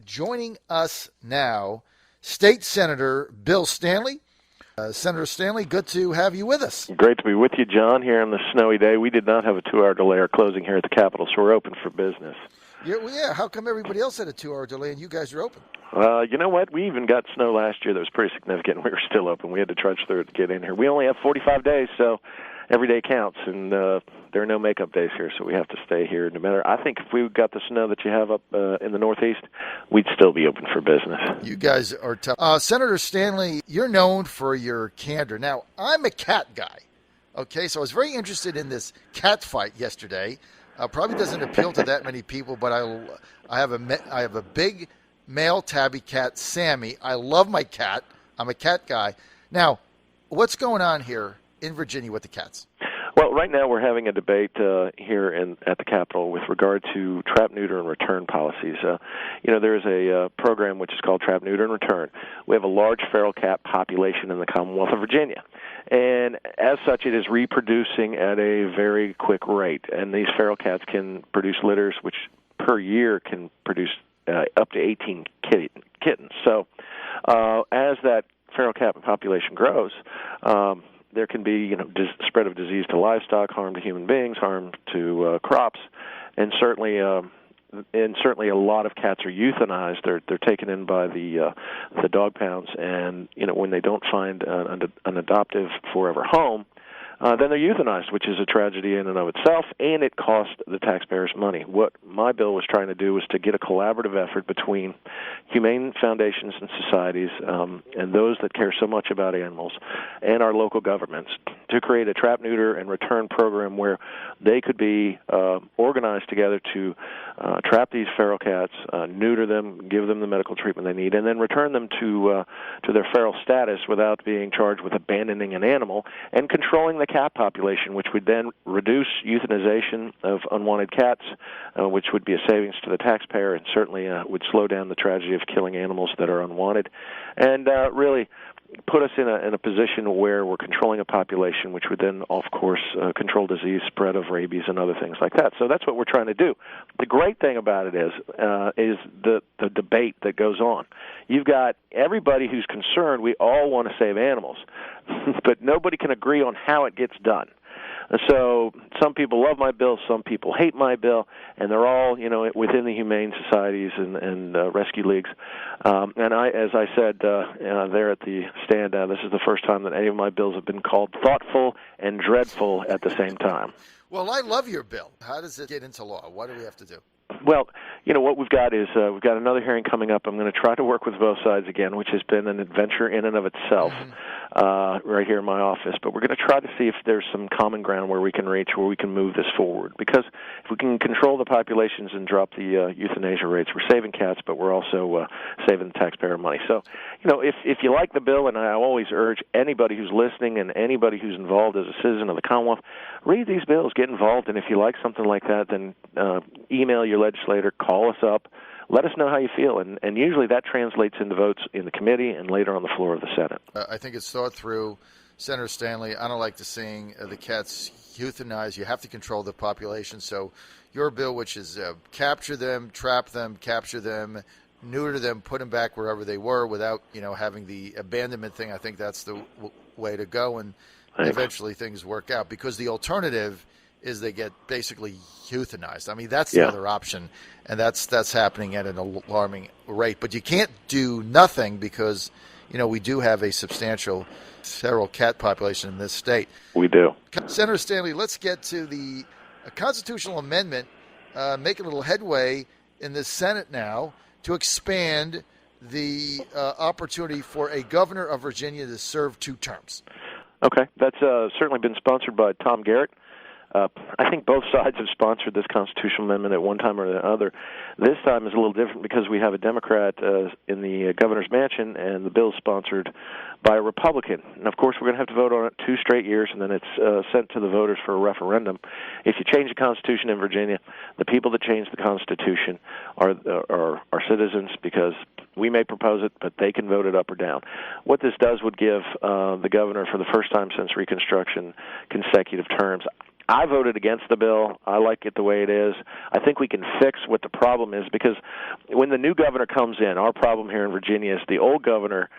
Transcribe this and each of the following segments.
Joining us now, State Senator Bill Stanley. Senator Stanley, good to have you with us. Great to be with you, John, here on this snowy day. We did not have a 2-hour delay or closing here at the Capitol, so we're open for business. Yeah, how come everybody else had a 2-hour delay and you guys are open? You know what? We even got snow last year that was pretty significant, and we were still open. We had to trudge through it to get in here. We only have 45 days, so every day counts, and there are no makeup days here, so we have to stay here no matter. I think if we got the snow that you have up in the Northeast, we'd still be open for business. You guys are tough. Senator Stanley, you're known for your candor. Now, I'm a cat guy, okay? So I was very interested in this cat fight yesterday. Probably doesn't appeal to that many people, but I have a big male tabby cat, Sammy. I love my cat. I'm a cat guy. Now, what's going on here in Virginia with the cats? Well, right now we're having a debate here at the Capitol with regard to trap, neuter, and return policies. There's a program which is called Trap, Neuter, and Return. We have a large feral cat population in the Commonwealth of Virginia, and as such, it is reproducing at a very quick rate. And these feral cats can produce litters, which per year can produce up to 18 kittens. So, as that feral cat population grows, there can be, spread of disease to livestock, harm to human beings, harm to crops, and certainly a lot of cats are euthanized. They're taken in by the dog pounds, and when they don't find an adoptive forever home, then they're euthanized, which is a tragedy in and of itself, and it costs the taxpayers money. What my bill was trying to do was to get a collaborative effort between humane foundations and societies and those that care so much about animals and our local governments to create a trap, neuter, and return program where they could be organized together to trap these feral cats, neuter them, give them the medical treatment they need, and then return them to their feral status without being charged with abandoning an animal and controlling the cat population, which would then reduce euthanization of unwanted cats, which would be a savings to the taxpayer and certainly would slow down the tragedy of killing animals that are unwanted, and really put us in a position where we're controlling a population, which would then, of course, control disease spread of rabies and other things like that. So that's what we're trying to do. The great thing about it is the debate that goes on. You've got everybody who's concerned. We all want to save animals, but nobody can agree on how it gets done. So some people love my bill, some people hate my bill, and they're all, within the humane societies and rescue leagues. And as I said there at the stand, this is the first time that any of my bills have been called thoughtful and dreadful at the same time. Well, I love your bill. How does it get into law? What do we have to do? Well, what we've got is we've got another hearing coming up. I'm going to try to work with both sides again, which has been an adventure in and of itself right here in my office. But we're going to try to see if there's some common ground where we can reach, where we can move this forward. Because if we can control the populations and drop the euthanasia rates, we're saving cats, but we're also saving the taxpayer money. So, if you like the bill, and I always urge anybody who's listening and anybody who's involved as a citizen of the Commonwealth, read these bills, get involved, and if you like something like that, then email your legislator, call us up, let us know how you feel, and usually that translates into votes in the committee and later on the floor of the Senate. I think it's thought through. Senator Stanley, I don't like to seeing the cats euthanized. You have to control the population. So your bill, which is capture them, trap them, capture them, neuter them, put them back wherever they were without having the abandonment thing, I think that's the way to go, and eventually things work out, because the alternative is they get basically euthanized. I mean, that's the other option, and that's happening at an alarming rate. But you can't do nothing because, we do have a substantial feral cat population in this state. We do. Senator Stanley, let's get to the constitutional amendment, making a little headway in the Senate now to expand the opportunity for a governor of Virginia to serve 2 terms. Okay. That's certainly been sponsored by Tom Garrett. I think both sides have sponsored this constitutional amendment at one time or the other. This time is a little different because we have a Democrat in the governor's mansion, and the bill is sponsored by a Republican. And, of course, we're going to have to vote on it 2 straight years, and then it's sent to the voters for a referendum. If you change the Constitution in Virginia, the people that change the Constitution are citizens, because we may propose it, but they can vote it up or down. What this does would give the governor, for the first time since Reconstruction, consecutive terms. I voted against the bill. I like it the way it is. I think we can fix what the problem is, because when the new governor comes in, our problem here in Virginia is the old governor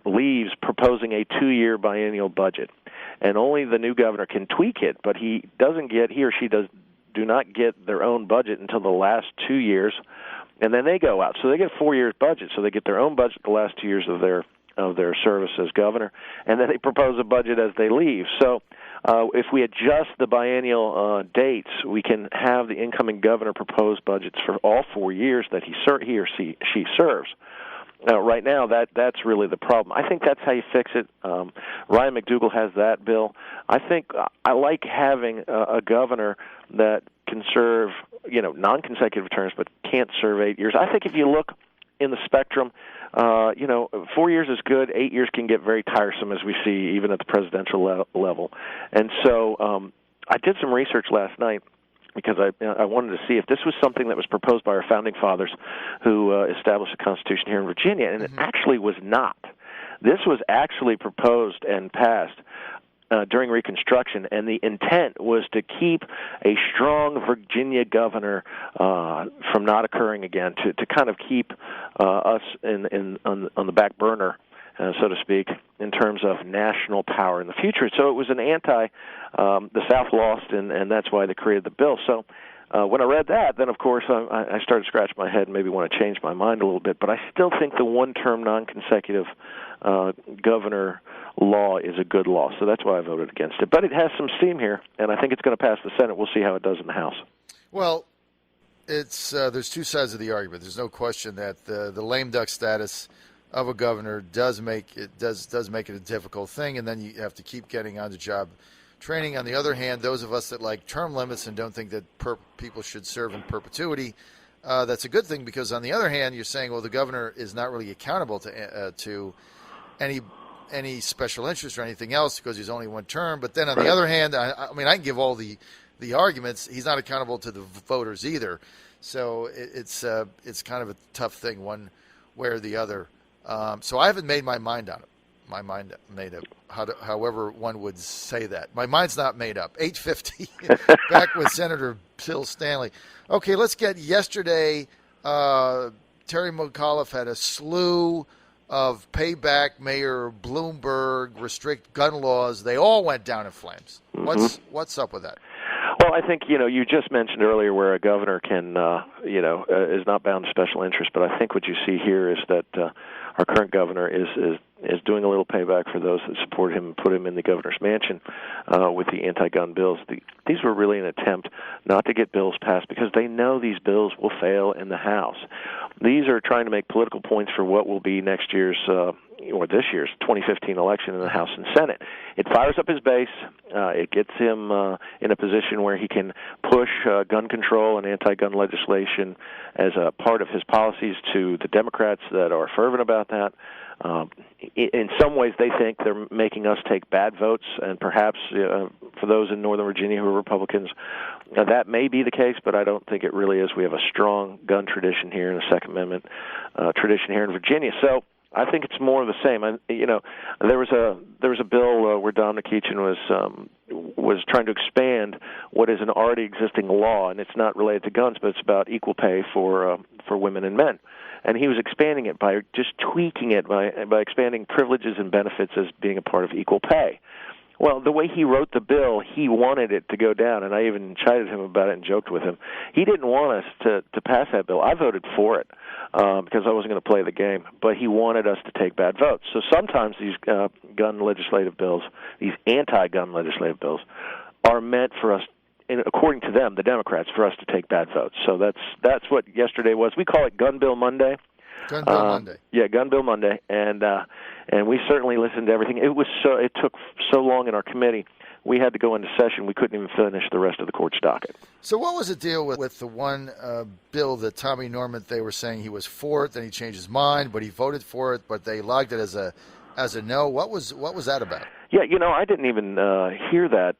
leaves proposing a 2-year biennial budget, and only the new governor can tweak it, but he or she do not get their own budget until the last 2 years, and then they go out. So they get a 4 years budget, so they get their own budget the last 2 years of their service as governor, and then they propose a budget as they leave. So if we adjust the biennial dates, we can have the incoming governor propose budgets for all 4 years that he or she serves. Right now, that's really the problem. I think that's how you fix it. Ryan McDougal has that bill. I think I like having a governor that can serve, non-consecutive terms, but can't serve 8 years. I think if you look in the spectrum, 4 years is good. 8 years can get very tiresome, as we see even at the presidential level. And so I did some research last night, because I wanted to see if this was something that was proposed by our founding fathers who established the Constitution here in Virginia, and it actually was not. This was actually proposed and passed during Reconstruction, and the intent was to keep a strong Virginia governor from not occurring again, to kind of keep us on the back burner, so to speak, in terms of national power in the future. So it was an the South lost, and that's why they created the bill. So when I read that, then, of course, I started to scratch my head and maybe want to change my mind a little bit. But I still think the one-term non-consecutive governor law is a good law. So that's why I voted against it. But it has some steam here, and I think it's going to pass the Senate. We'll see how it does in the House. Well, it's there's two sides of the argument. There's no question that the lame duck status of a governor does make it a difficult thing, and then you have to keep getting on the job training. On the other hand, those of us that like term limits and don't think that people should serve in perpetuity, that's a good thing, because on the other hand, you're saying, well, the governor is not really accountable to any special interest or anything else because he's only one term. But then on the other hand, I can give all the arguments. He's not accountable to the voters either. So it's kind of a tough thing, one way or the other. So I haven't made my mind on it. My mind made up, however one would say that. My mind's not made up. 8:50, back with Senator Bill Stanley. Okay, let's get yesterday. Terry McAuliffe had a slew of payback. Mayor Bloomberg, restrict gun laws. They all went down in flames. What's up with that? Well, I think, you just mentioned earlier where a governor can, is not bound to special interest. But I think what you see here is that our current governor is doing a little payback for those that support him and put him in the governor's mansion with the anti-gun bills. These were really an attempt not to get bills passed because they know these bills will fail in the House. These are trying to make political points for what will be next year's or this year's 2015 election in the House and Senate. It fires up his base. It gets him in a position where he can push gun control and anti-gun legislation as a part of his policies to the Democrats that are fervent about that. In some ways, they think they're making us take bad votes, and perhaps for those in Northern Virginia who are Republicans, that may be the case, but I don't think it really is. We have a strong gun tradition here and a Second Amendment tradition here in Virginia. So I think it's more of the same. There was a bill where Don McEachin was trying to expand what is an already existing law, and it's not related to guns, but it's about equal pay for women and men. And he was expanding it by just tweaking it by expanding privileges and benefits as being a part of equal pay. Well, the way he wrote the bill, he wanted it to go down, and I even chided him about it and joked with him. He didn't want us to pass that bill. I voted for it because I wasn't going to play the game, but he wanted us to take bad votes. So sometimes these gun legislative bills, these anti-gun legislative bills, are meant for us, according to them, the Democrats, for us to take bad votes. So that's what yesterday was. We call it Gun Bill Monday. Gun Bill Monday. Yeah, Gun Bill Monday, and we certainly listened to everything. It took so long in our committee. We had to go into session. We couldn't even finish the rest of the court's docket. So what was the deal with the one bill that Tommy Norman, they were saying he was for it, then he changed his mind, but he voted for it, but they logged it as a no? What was that about? Yeah, I didn't even hear that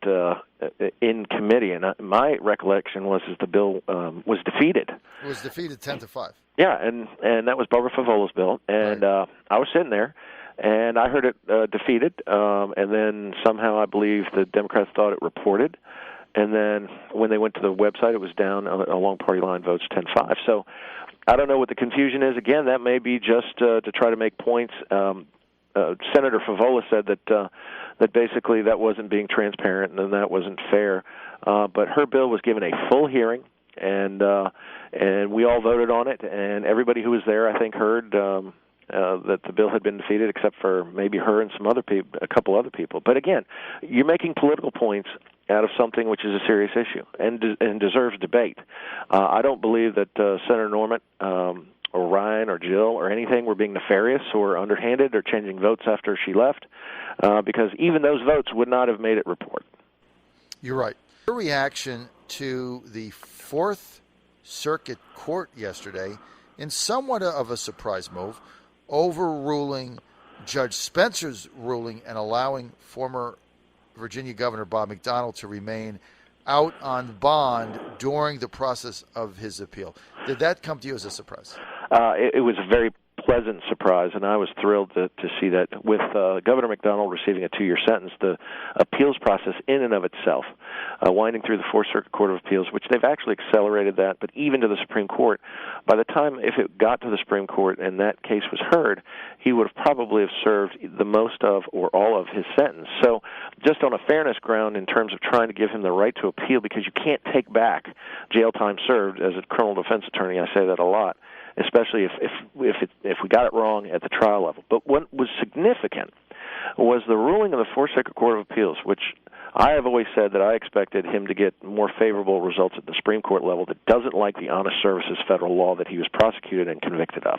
in committee, and my recollection was the bill was defeated. It was defeated 10-5. Yeah, and that was Barbara Favola's bill, and right. I was sitting there, and I heard it defeated, and then somehow I believe the Democrats thought it reported, and then when they went to the website, it was down along party line votes 10-5. So I don't know what the confusion is. Again, that may be just to try to make points. Senator Favola said that basically that wasn't being transparent and that wasn't fair. But her bill was given a full hearing, and we all voted on it, and everybody who was there, I think, heard that the bill had been defeated, except for maybe her and some other people, a couple other people. But again, you're making political points out of something which is a serious issue and deserves debate. I don't believe that Senator Norman or Ryan or Jill or anything were being nefarious or underhanded or changing votes after she left, because even those votes would not have made it report. You're right. Your reaction to the Fourth Circuit Court yesterday, in somewhat of a surprise move, overruling Judge Spencer's ruling and allowing former Virginia Governor Bob McDonnell to remain out on bond during the process of his appeal. Did that come to you as a surprise? It was a very pleasant surprise, and I was thrilled to see that. With Governor McDonnell receiving a 2-year sentence, the appeals process in and of itself, winding through the Fourth Circuit Court of Appeals, which they've actually accelerated that, but even to the Supreme Court, by the time, if it got to the Supreme Court and that case was heard, he would have probably have served the most of or all of his sentence. So just on a fairness ground in terms of trying to give him the right to appeal, because you can't take back jail time served. As a criminal defense attorney, I say that a lot, especially if we got it wrong at the trial level. But what was significant was the ruling of the Fourth Circuit Court of Appeals, which I have always said that I expected him to get more favorable results at the Supreme Court level, that doesn't like the honest services federal law that he was prosecuted and convicted of.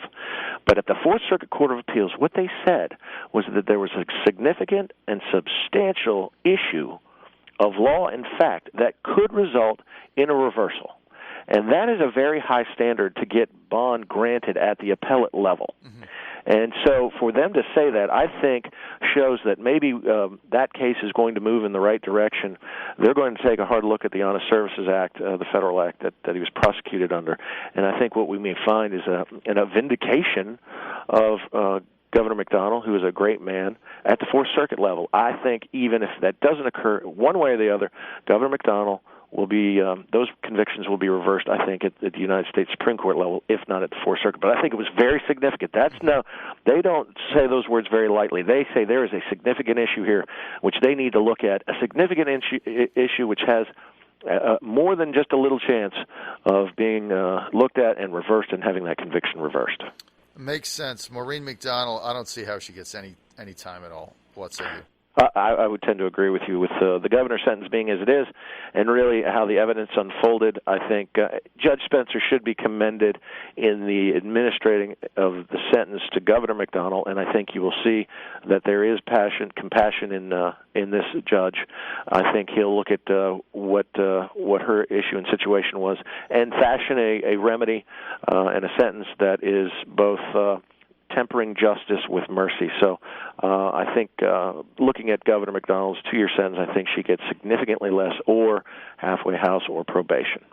But at the Fourth Circuit Court of Appeals, what they said was that there was a significant and substantial issue of law and fact that could result in a reversal. And that is a very high standard to get bond granted at the appellate level. Mm-hmm. And so for them to say that, I think, shows that maybe that case is going to move in the right direction. They're going to take a hard look at the Honest Services Act, the federal act that he was prosecuted under. And I think what we may find is a vindication of Governor McDonnell, who is a great man, at the Fourth Circuit level. I think even if that doesn't occur one way or the other, Governor McDonnell will be those convictions will be reversed, I think, at the United States Supreme Court level, if not at the Fourth Circuit. But I think it was very significant. They don't say those words very lightly. They say there is a significant issue here which they need to look at, a significant issue which has more than just a little chance of being looked at and reversed and having that conviction reversed. Makes sense. Maureen McDonnell, I don't see how she gets any time at all. What say you? I would tend to agree with you with the governor's sentence being as it is, and really how the evidence unfolded. I think Judge Spencer should be commended in the administrating of the sentence to Governor McDonnell, and I think you will see that there is compassion in this judge. I think he'll look at what her issue and situation was and fashion a remedy and a sentence that is both tempering justice with mercy. So I think looking at Governor McDonnell's 2-year sentence, I think she gets significantly less or halfway house or probation.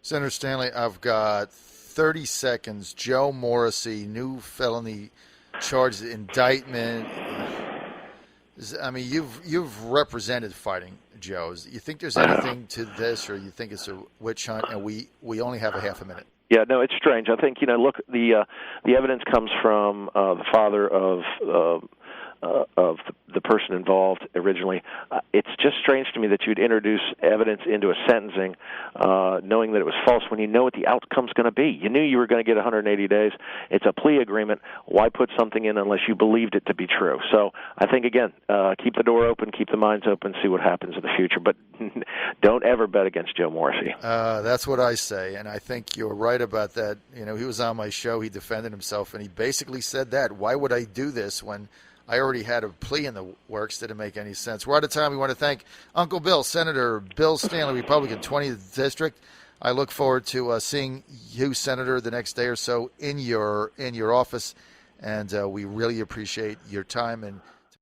Senator Stanley, I've got 30 seconds. Joe Morrissey, new felony charges, indictment. I mean, you've represented Fighting Joes. You think there's anything to this, or you think it's a witch hunt, and we only have a half a minute? Yeah, no, it's strange. I think, look, the evidence comes from the father of the person involved originally. It's just strange to me that you'd introduce evidence into a sentencing knowing that it was false when you know what the outcome's going to be. You knew you were going to get 180 days. It's a plea agreement. Why put something in unless you believed it to be true? So I think, again, keep the door open, keep the minds open, see what happens in the future. But don't ever bet against Joe Morrissey. That's what I say, and I think you're right about that. He was on my show. He defended himself, and he basically said that. Why would I do this when I already had a plea in the works? Didn't make any sense. We're out of time. We want to thank Uncle Bill, Senator Bill Stanley, Republican, 20th District. I look forward to seeing you, Senator, the next day or so in your office, and we really appreciate your time and